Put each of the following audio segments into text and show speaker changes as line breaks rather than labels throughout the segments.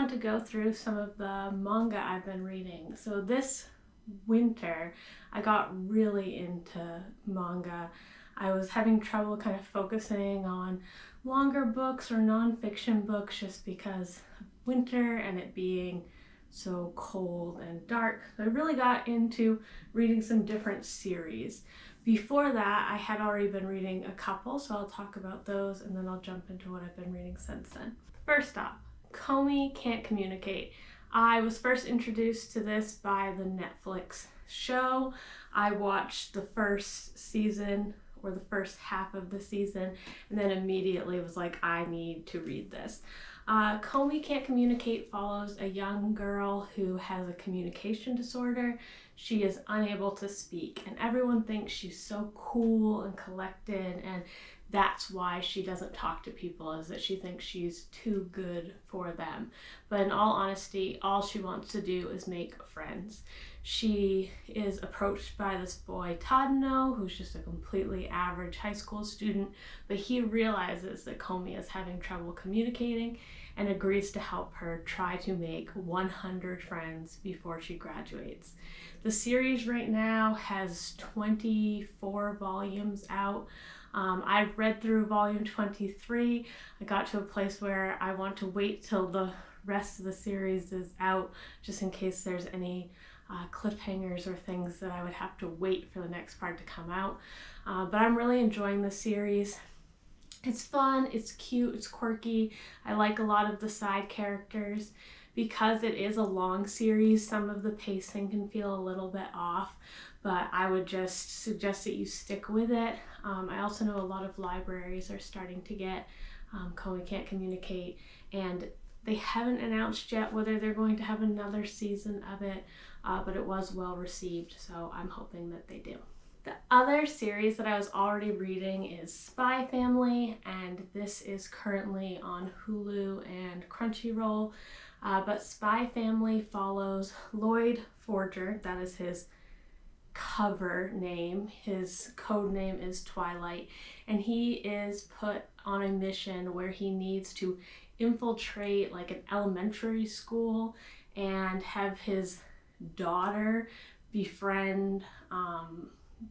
want to go through some of the manga I've been reading. So this winter, I got really into manga. I was having trouble kind of focusing on longer books or nonfiction books just because of winter and it being so cold and dark. So I really got into reading some different series. Before that, I had already been reading a couple, so I'll talk about those and then I'll jump into what I've been reading since then. First off, Komi Can't Communicate. I was first introduced to this by the Netflix show. I watched the first season or the first half of the season and then immediately was like, I need to read this. Komi Can't Communicate follows a young girl who has a communication disorder. She is unable to speak and everyone thinks she's so cool and collected, and that's why she doesn't talk to people, is that she thinks she's too good for them. But in all honesty, all she wants to do is make friends. She is approached by this boy, Tadano, who's just a completely average high school student, but he realizes that Komi is having trouble communicating and agrees to help her try to make 100 friends before she graduates. The series right now has 24 volumes out. I've read through volume 23. I got to a place where I want to wait till the rest of the series is out, just in case there's any cliffhangers or things that I would have to wait for the next part to come out. But I'm really enjoying the series. It's fun, it's cute, it's quirky. I like a lot of the side characters. Because it is a long series, some of the pacing can feel a little bit off, but I would just suggest that you stick with it. I also know a lot of libraries are starting to get Komi Can't Communicate, and they haven't announced yet whether they're going to have another season of it, but it was well received, so I'm hoping that they do. The other series that I was already reading is SpyXFamily, and this is currently on Hulu and Crunchyroll. But SpyXFamily follows Lloyd Forger, that is his cover name. His code name is Twilight, and he is put on a mission where he needs to infiltrate like an elementary school and have his daughter befriend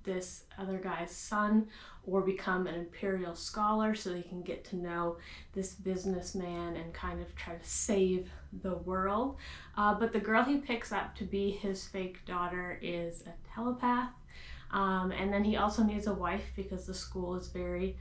this other guy's son, or become an imperial scholar so he can get to know this businessman and kind of try to save the world. But the girl he picks up to be his fake daughter is a telepath. And then he also needs a wife because the school is very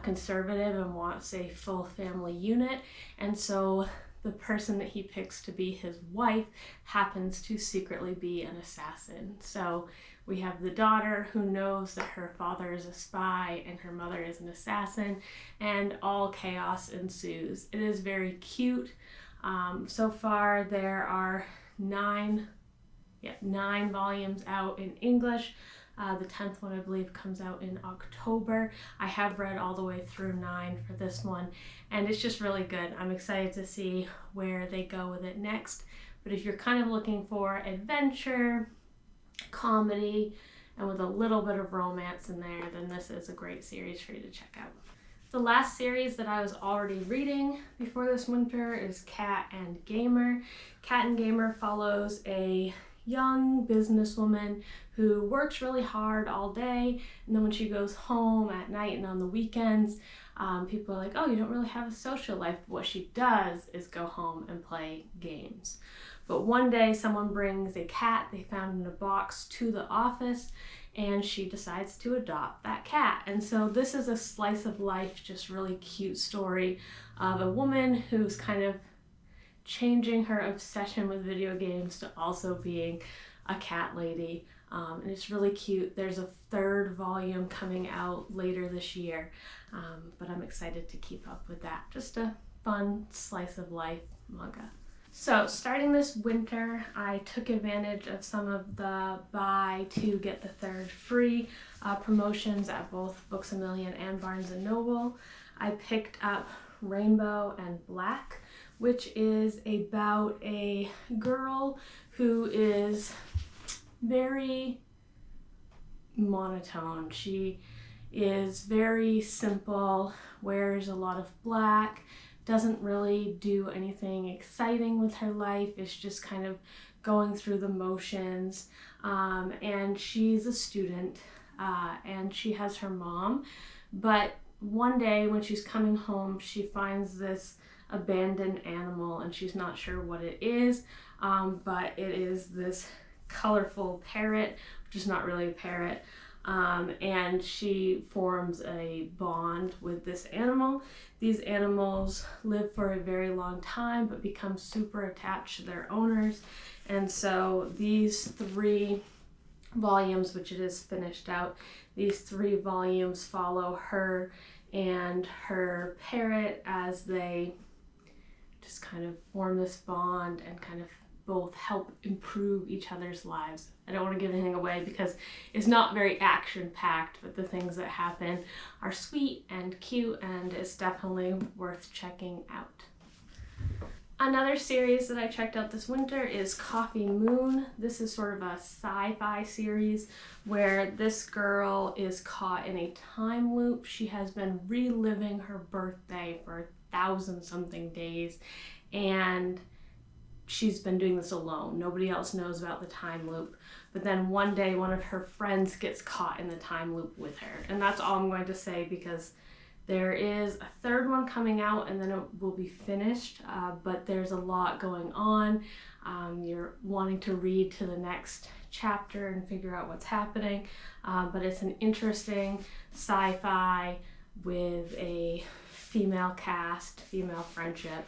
conservative and wants a full family unit. And so the person that he picks to be his wife happens to secretly be an assassin. So we have the daughter who knows that her father is a spy and her mother is an assassin, and all chaos ensues. It is very cute. So far there are nine volumes out in English. The 10th one, I believe, comes out in October. I have read all the way through 9 for this one, and it's just really good. I'm excited to see where they go with it next. But if you're kind of looking for adventure, comedy, and with a little bit of romance in there, then this is a great series for you to check out. The last series that I was already reading before this winter is Cat and Gamer. Cat and Gamer follows a young businesswoman who works really hard all day, and then when she goes home at night and on the weekends, people are like, oh, you don't really have a social life. But what she does is go home and play games. But one day someone brings a cat they found in a box to the office, and she decides to adopt that cat. And so this is a slice of life, just really cute story of a woman who's kind of changing her obsession with video games to also being a cat lady. And it's really cute. There's a 3rd volume coming out later this year, but I'm excited to keep up with that. Just a fun slice of life manga. So starting this winter, I took advantage of some of the buy 2 get the 3rd free promotions at both Books A Million and Barnes & Noble. I picked up Rainbow and Black, which is about a girl who is very monotone. She is very simple, wears a lot of black, doesn't really do anything exciting with her life. It's just kind of going through the motions. And she's a student, and she has her mom. But one day when she's coming home, she finds this abandoned animal, and she's not sure what it is, but it is this colorful parrot, which is not really a parrot. And she forms a bond with this animal. These animals live for a very long time but become super attached to their owners. And so these 3 volumes, which it is finished out, these 3 volumes follow her and her parrot as they just kind of form this bond and kind of both help improve each other's lives. I don't want to give anything away because it's not very action-packed, but the things that happen are sweet and cute, and it's definitely worth checking out. Another series that I checked out this winter is Coffee Moon. This is sort of a sci-fi series where this girl is caught in a time loop. She has been reliving her birthday for 1,000-something days, and she's been doing this alone. Nobody else knows about the time loop. But then one day, one of her friends gets caught in the time loop with her. And that's all I'm going to say because there is a 3rd one coming out and then it will be finished. But there's a lot going on. You're wanting to read to the next chapter and figure out what's happening. But it's an interesting sci-fi with a female cast, female friendship.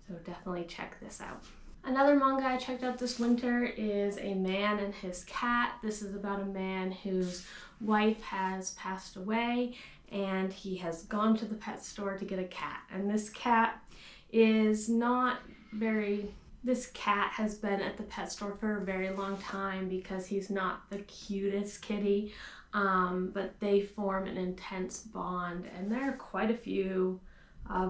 So definitely check this out. Another manga I checked out this winter is A Man and His Cat. This is about a man whose wife has passed away and he has gone to the pet store to get a cat. And this cat is not very... This cat has been at the pet store for a very long time because he's not the cutest kitty, but they form an intense bond, and there are quite a few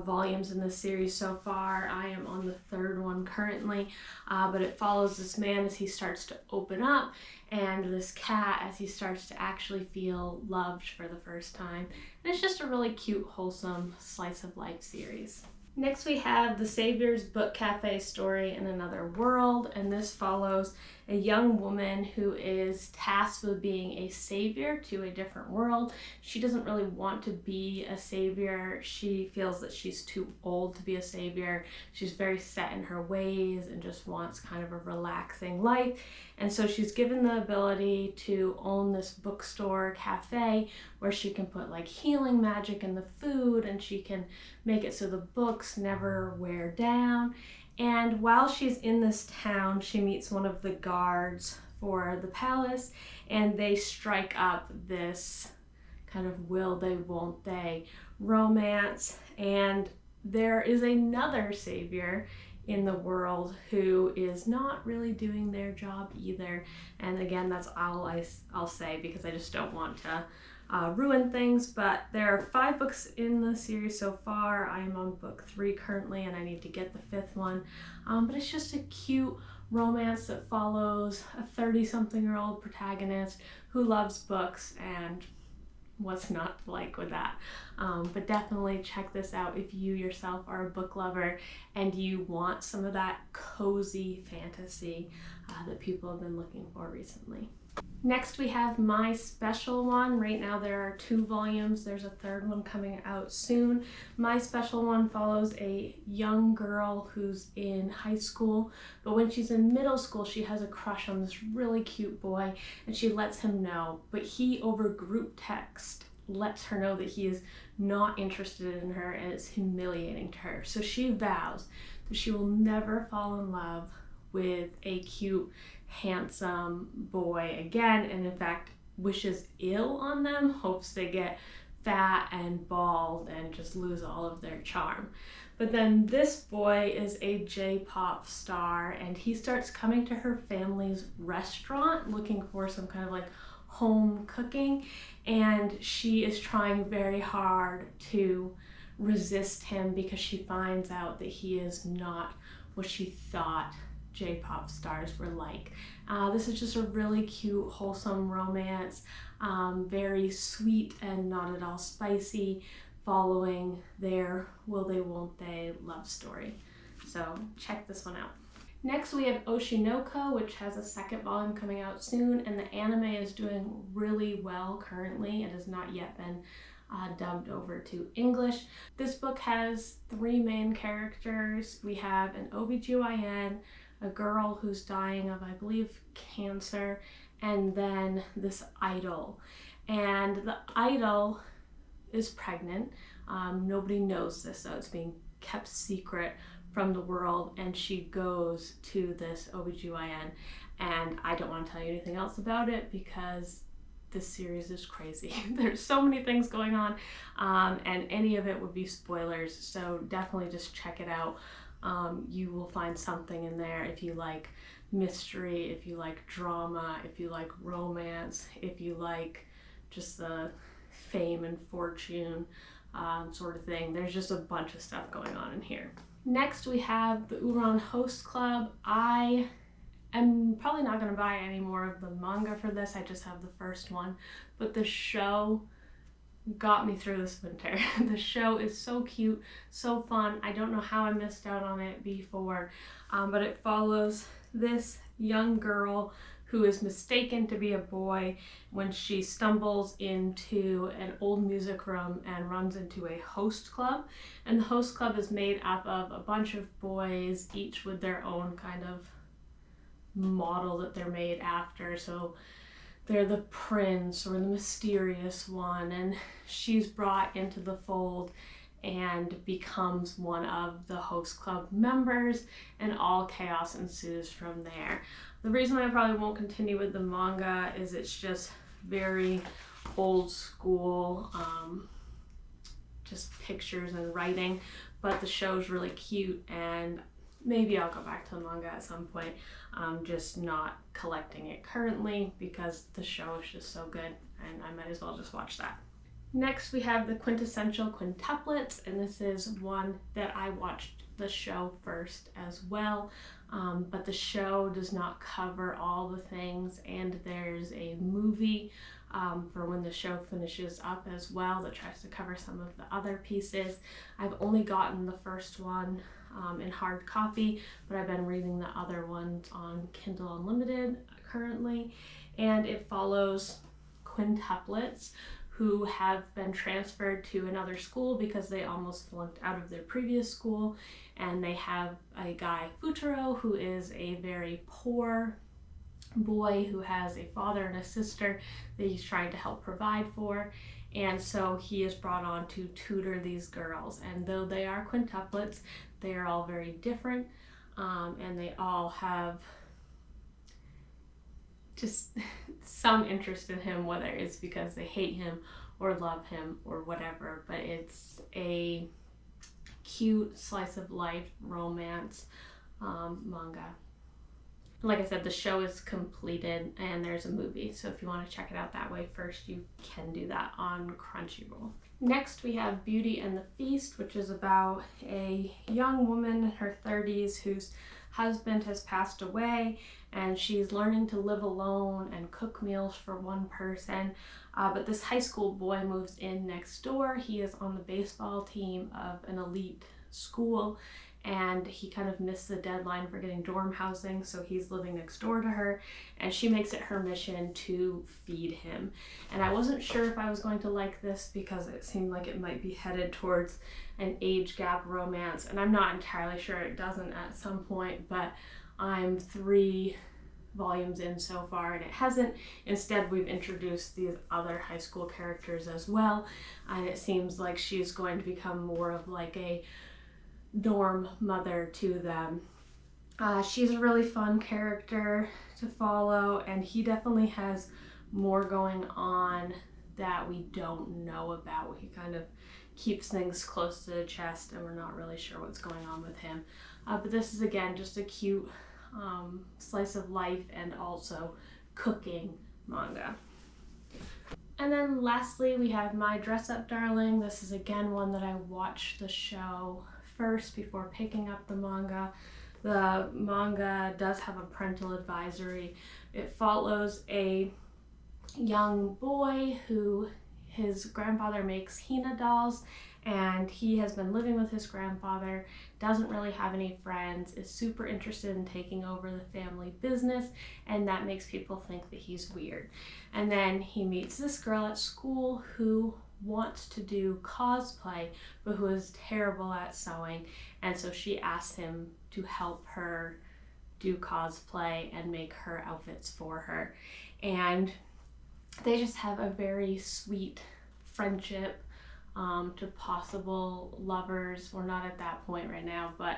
volumes in this series so far. I am on the 3rd one currently, but it follows this man as he starts to open up and this cat as he starts to actually feel loved for the first time. And it's just a really cute, wholesome slice of life series. Next we have The Savior's Book Cafe Story in Another World, and this follows a young woman who is tasked with being a savior to a different world. She doesn't really want to be a savior. She feels that she's too old to be a savior. She's very set in her ways and just wants kind of a relaxing life. And so she's given the ability to own this bookstore cafe where she can put like healing magic in the food, and she can make it so the books never wear down. And while she's in this town, she meets one of the guards for the palace, and they strike up this kind of will they, won't they romance. And there is another savior in the world who is not really doing their job either. And again, that's all I'll say because I just don't want to ruin things, but there are 5 books in the series so far. I am on book 3 currently, and I need to get the 5th one. But it's just a cute romance that follows a 30-something-year-old protagonist who loves books, and what's not to like with that. But definitely check this out if you yourself are a book lover and you want some of that cozy fantasy that people have been looking for recently. Next we have my special one. Right now there are 2 volumes. There's a 3rd one coming out soon. My special one follows a young girl who's in high school, but when she's in middle school she has a crush on this really cute boy, and she lets him know, but he over group text lets her know that he is not interested in her, and it's humiliating to her. So she vows that she will never fall in love with a cute, handsome boy again, and in fact wishes ill on them, hopes they get fat and bald and just lose all of their charm. But then this boy is a J-pop star, and he starts coming to her family's restaurant looking for some kind of like home cooking, and she is trying very hard to resist him because she finds out that he is not what she thought J-pop stars were like. This is just a really cute, wholesome romance, very sweet and not at all spicy. following their will they won't they love story. So check this one out. Next we have Oshi No Ko, which has a second volume coming out soon, and the anime is doing really well currently. It has not yet been dubbed over to English. This book has three main characters. We have an OBGYN, a girl who's dying of, I believe, cancer, and then this idol. And the idol is pregnant. Nobody knows this, so it's being kept secret from the world, and she goes to this OBGYN, and I don't want to tell you anything else about it because this series is crazy. There's so many things going on, and any of it would be spoilers, so definitely just check it out. You will find something in there if you like mystery, if you like drama, if you like romance, if you like just the fame and fortune sort of thing. There's just a bunch of stuff going on in here. Next we have the Ouran Host Club. I am probably not going to buy any more of the manga for this. I just have the first one, but the show got me through this winter. The show is so cute, so fun. I don't know how I missed out on it before, but it follows this young girl who is mistaken to be a boy when she stumbles into an old music room and runs into a host club. And the host club is made up of a bunch of boys, each with their own kind of model that they're made after. So they're the prince or the mysterious one, and she's brought into the fold and becomes one of the host club members, and all chaos ensues from there. The reason I probably won't continue with the manga is it's just very old school, just pictures and writing, but the show's really cute, and maybe I'll go back to the manga at some point. I'm just not collecting it currently because the show is just so good, and I might as well just watch that. Next we have the Quintessential Quintuplets, and this is one that I watched the show first as well, but the show does not cover all the things, and there's a movie for when the show finishes up as well that tries to cover some of the other pieces. I've only gotten the first one in hard copy, but I've been reading the other ones on Kindle Unlimited currently, and it follows quintuplets who have been transferred to another school because they almost flunked out of their previous school, and they have a guy, Futuro, who is a very poor boy who has a father and a sister that he's trying to help provide for, and so he is brought on to tutor these girls. And though they are quintuplets, they are all very different, and they all have just some interest in him, whether it's because they hate him or love him or whatever. But it's a cute slice of life romance manga. Like I said, the show is completed and there's a movie, so if you want to check it out that way first, you can do that on Crunchyroll. Next we have Beauty and the Feast, which is about a young woman in her 30s whose husband has passed away, and she's learning to live alone and cook meals for one person, but this high school boy moves in next door. He is on the baseball team of an elite school, and he kind of missed the deadline for getting dorm housing, so he's living next door to her, and she makes it her mission to feed him. And I wasn't sure if I was going to like this because it seemed like it might be headed towards an age gap romance, and I'm not entirely sure it doesn't at some point, but I'm 3 volumes in so far and it hasn't. Instead, we've introduced these other high school characters as well, and it seems like she's going to become more of like a dorm mother to them. She's a really fun character to follow, and he definitely has more going on that we don't know about. He kind of keeps things close to the chest and we're not really sure what's going on with him. But this is again just a cute slice of life and also cooking manga. And then lastly we have My Dress Up Darling. This is again one that I watched the show first before picking up the manga. The manga does have a parental advisory. It follows a young boy who his grandfather makes Hina dolls, And he has been living with his grandfather, doesn't really have any friends, is super interested in taking over the family business, and that makes people think that he's weird. And then he meets this girl at school who wants to do cosplay, but who is terrible at sewing, and so she asks him to help her do cosplay and make her outfits for her. And they just have a very sweet friendship to possible lovers. We're not at that point right now, but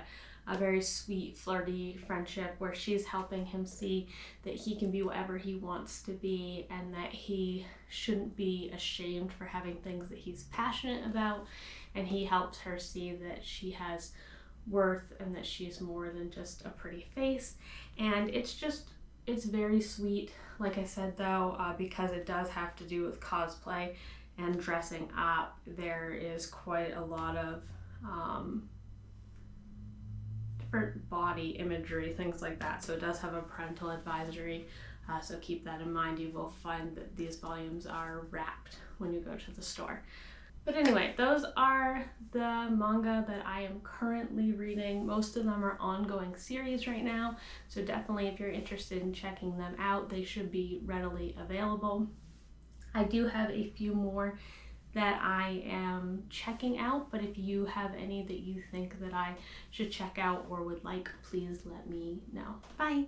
a very sweet, flirty friendship where she's helping him see that he can be whatever he wants to be and that he shouldn't be ashamed for having things that he's passionate about. And he helps her see that she has worth and that she's more than just a pretty face. And it's very sweet. Like I said though, because it does have to do with cosplay and dressing up, there is quite a lot of different body imagery, things like that. So it does have a parental advisory, so keep that in mind. You will find that these volumes are wrapped when you go to the store. But anyway, those are the manga that I am currently reading. Most of them are ongoing series right now, so definitely if you're interested in checking them out, they should be readily available. I do have a few more that I am checking out, but if you have any that you think that I should check out or would like, please let me know. Bye!